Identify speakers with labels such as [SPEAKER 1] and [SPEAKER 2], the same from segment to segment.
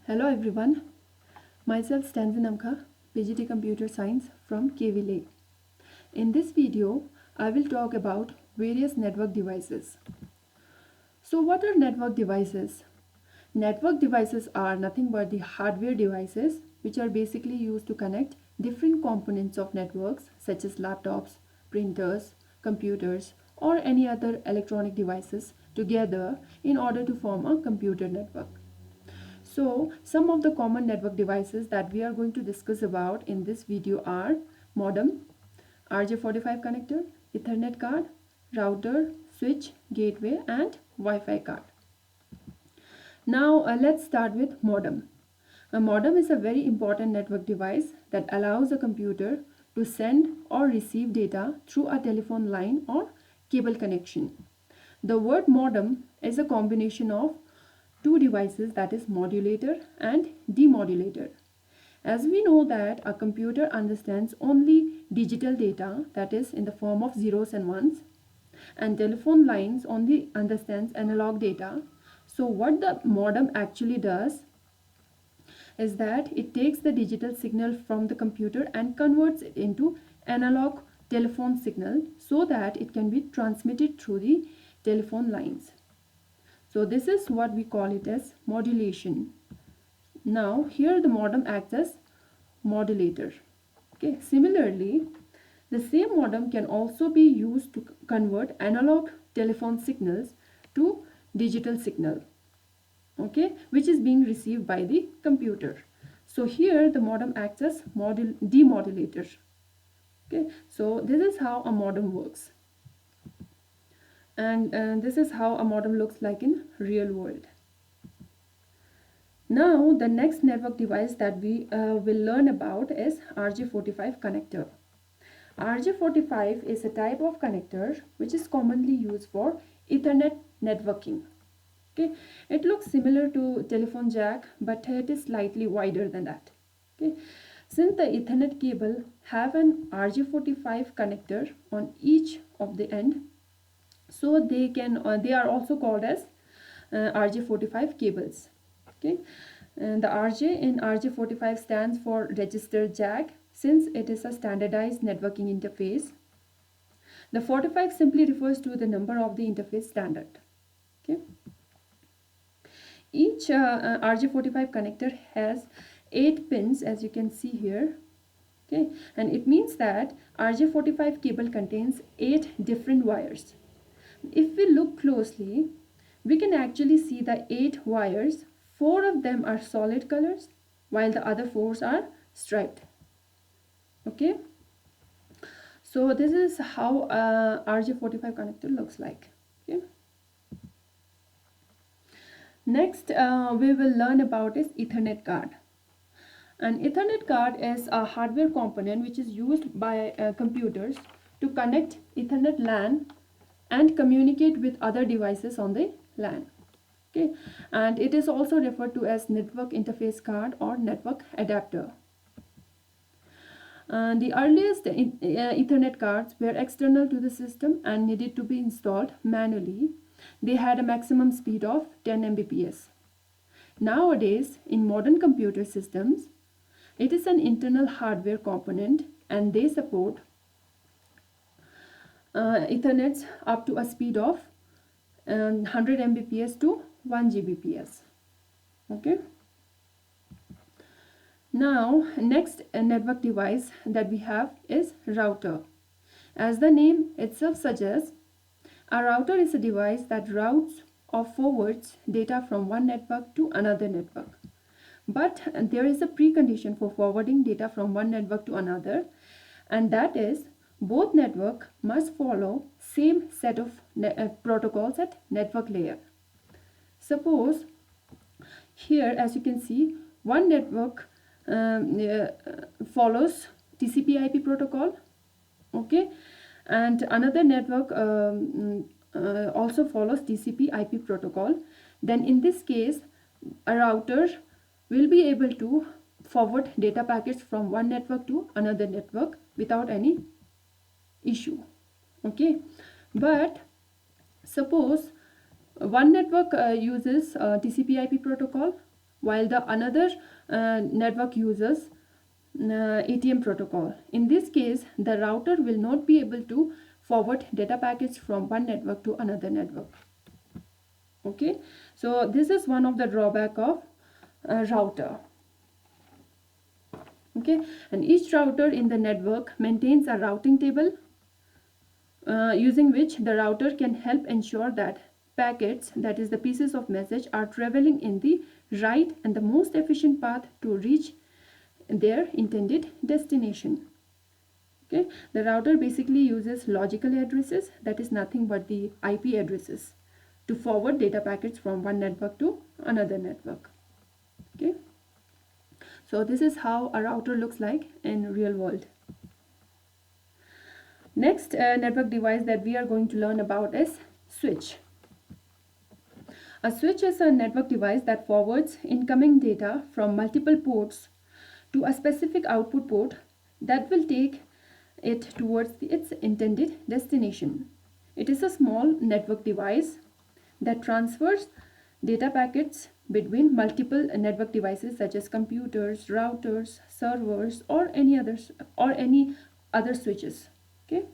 [SPEAKER 1] Hello everyone, myself Stanzin Amkha, PGT Computer Science from KVLA. In this video, I will talk about various network devices. So what are network devices? Network devices are nothing but the hardware devices which are basically used to connect different components of networks such as laptops, printers, computers or any other electronic devices together in order to form a computer network. So some of the common network devices that we are going to discuss about in this video are modem, RJ45 connector, Ethernet card, router, switch, gateway and Wi-Fi card. Now let's start with modem. A modem is a very important network device that allows a computer to send or receive data through a telephone line or cable connection. The word modem is a combination of two devices, that is modulator and demodulator. As we know that a computer understands only digital data, that is in the form of zeros and ones, and telephone lines only understands analog data. So what the modem actually does is that it takes the digital signal from the computer and converts it into analog telephone signal so that it can be transmitted through the telephone lines. So this is what we call it as modulation. Now here the modem acts as modulator. Okay, similarly, the same modem can also be used to convert analog telephone signals to digital signal, okay, which is being received by the computer. So here the modem acts as demodulator. Okay, so this is how a modem works, and this is how a modem looks like in real world. Now the next network device that we will learn about is RJ45 connector. RJ45 is a type of connector which is commonly used for Ethernet networking. Okay, it looks similar to telephone jack, but it is slightly wider than that. Okay, since the Ethernet cable have an RJ45 connector on each of the end, so they are also called as RJ45 cables. Okay, and the RJ in RJ45 stands for register jack, since it is a standardized networking interface. The 45 simply refers to the number of the interface standard. Okay, each RJ45 connector has 8 pins, as you can see here. Okay, and it means that RJ45 cable contains 8 different wires. If we look closely, we can actually see the 8 wires. 4 of them are solid colors while the other 4 are striped. Okay, so this is how RJ45 connector looks like. Okay, next we will learn about is Ethernet card. An Ethernet card is a hardware component which is used by computers to connect Ethernet LAN and communicate with other devices on the LAN. Okay, and it is also referred to as network interface card or network adapter. The earliest Ethernet cards were external to the system and needed to be installed manually. They had a maximum speed of 10 Mbps. Nowadays, in modern computer systems, it is an internal hardware component and they support Ethernets up to a speed of 100 Mbps to 1 Gbps. Okay. Now next network device that we have is router. As the name itself suggests, a router is a device that routes or forwards data from one network to another network. But there is a precondition for forwarding data from one network to another, and that is both network must follow same set of protocols at network layer. Suppose here, as you can see, one network follows TCP/IP protocol, okay, and another network also follows TCP/IP protocol. Then in this case, a router will be able to forward data packets from one network to another network without any issue. Okay, but suppose one network uses TCP/IP protocol while the another network uses ATM protocol. In this case, the router will not be able to forward data packets from one network to another network. Okay, so this is one of the drawback of router. Okay, and each router in the network maintains a routing table using which the router can help ensure that packets, that is the pieces of message, are traveling in the right and the most efficient path to reach their intended destination. Okay, the router basically uses logical addresses, that is nothing but the IP addresses, to forward data packets from one network to another network. Okay, so this is how a router looks like in real world. Next network device that we are going to learn about is switch. A switch is a network device that forwards incoming data from multiple ports to a specific output port that will take it towards its intended destination. It is a small network device that transfers data packets between multiple network devices such as computers, routers, servers, or any other switches. Okay.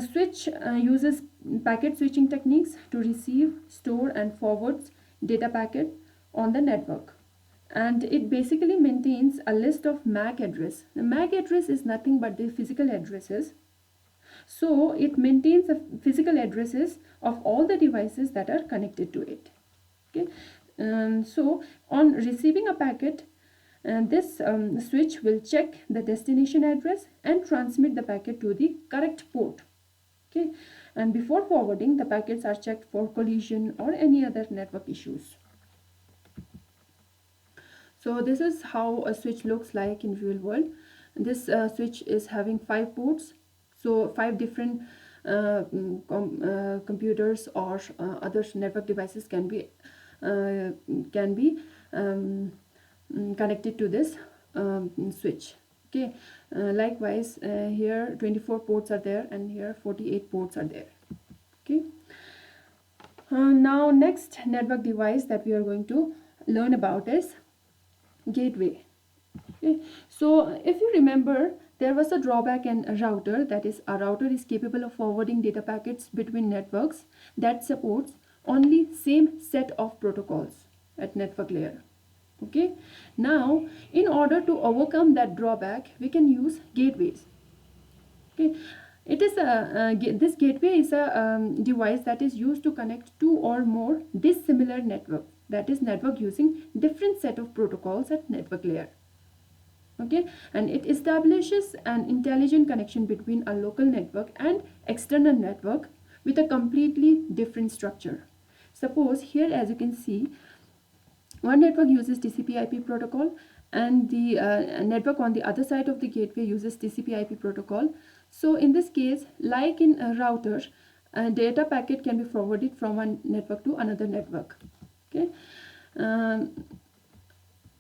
[SPEAKER 1] Switch uses packet switching techniques to receive, store, and forwards data packet on the network. And it basically maintains a list of MAC address. The MAC address is nothing but the physical addresses. So it maintains the physical addresses of all the devices that are connected to it. Okay. So on receiving a packet, this switch will check the destination address and transmit the packet to the correct port. Okay, and before forwarding, the packets are checked for collision or any other network issues. So this is how a switch looks like in real world. This switch is having 5 ports, so 5 different computers or other network devices can be connected to this switch. Okay, likewise here 24 ports are there and here 48 ports are there. Okay, now next network device that we are going to learn about is gateway. Okay, so if you remember, there was a drawback in a router, that is a router is capable of forwarding data packets between networks that supports only same set of protocols at network layer. Okay, now in order to overcome that drawback, we can use gateways. Okay, it is this gateway is a device that is used to connect 2 or more dissimilar networks, that is network using different set of protocols at network layer. Okay, and it establishes an intelligent connection between a local network and external network with a completely different structure. Suppose here, as you can see, one network uses TCP/IP protocol and the network on the other side of the gateway uses TCP/IP protocol. So in this case, like in a router, a data packet can be forwarded from one network to another network. Okay.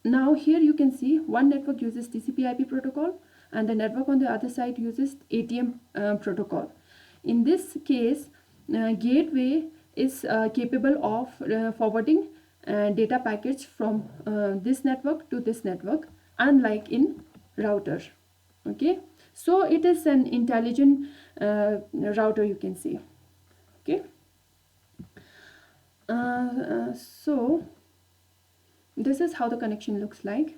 [SPEAKER 1] Now here you can see one network uses TCP/IP protocol and the network on the other side uses ATM protocol. In this case, gateway is capable of forwarding data packets from this network to this network, unlike in router. Okay, so it is an intelligent router, you can say. Okay, so this is how the connection looks like.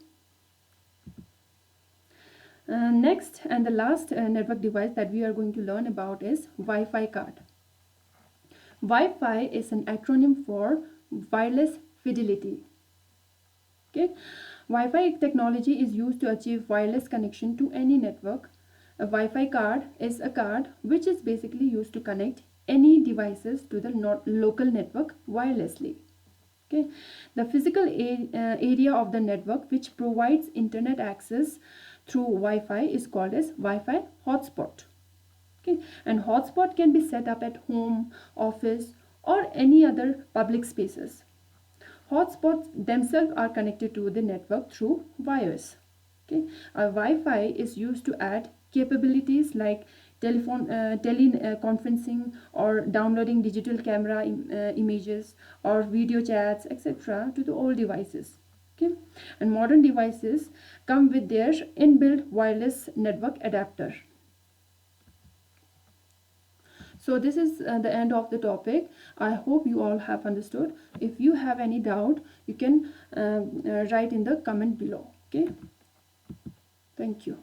[SPEAKER 1] Next and the last network device that we are going to learn about is Wi-Fi card. Wi-Fi is an acronym for wireless fidelity. Okay, Wi-Fi technology is used to achieve wireless connection to any network. A Wi-Fi card is a card which is basically used to connect any devices to the local network wirelessly. Okay, the physical area of the network which provides internet access through Wi-Fi is called as Wi-Fi hotspot. Okay, and hotspot can be set up at home, office, or any other public spaces. Hotspots themselves are connected to the network through wires. Okay, a Wi-Fi is used to add capabilities like teleconferencing or downloading digital camera images or video chats, etc. to the old devices. Okay, and modern devices come with their inbuilt wireless network adapter. So this is the end of the topic. I hope you all have understood. If you have any doubt, you can write in the comment below. Okay, thank you.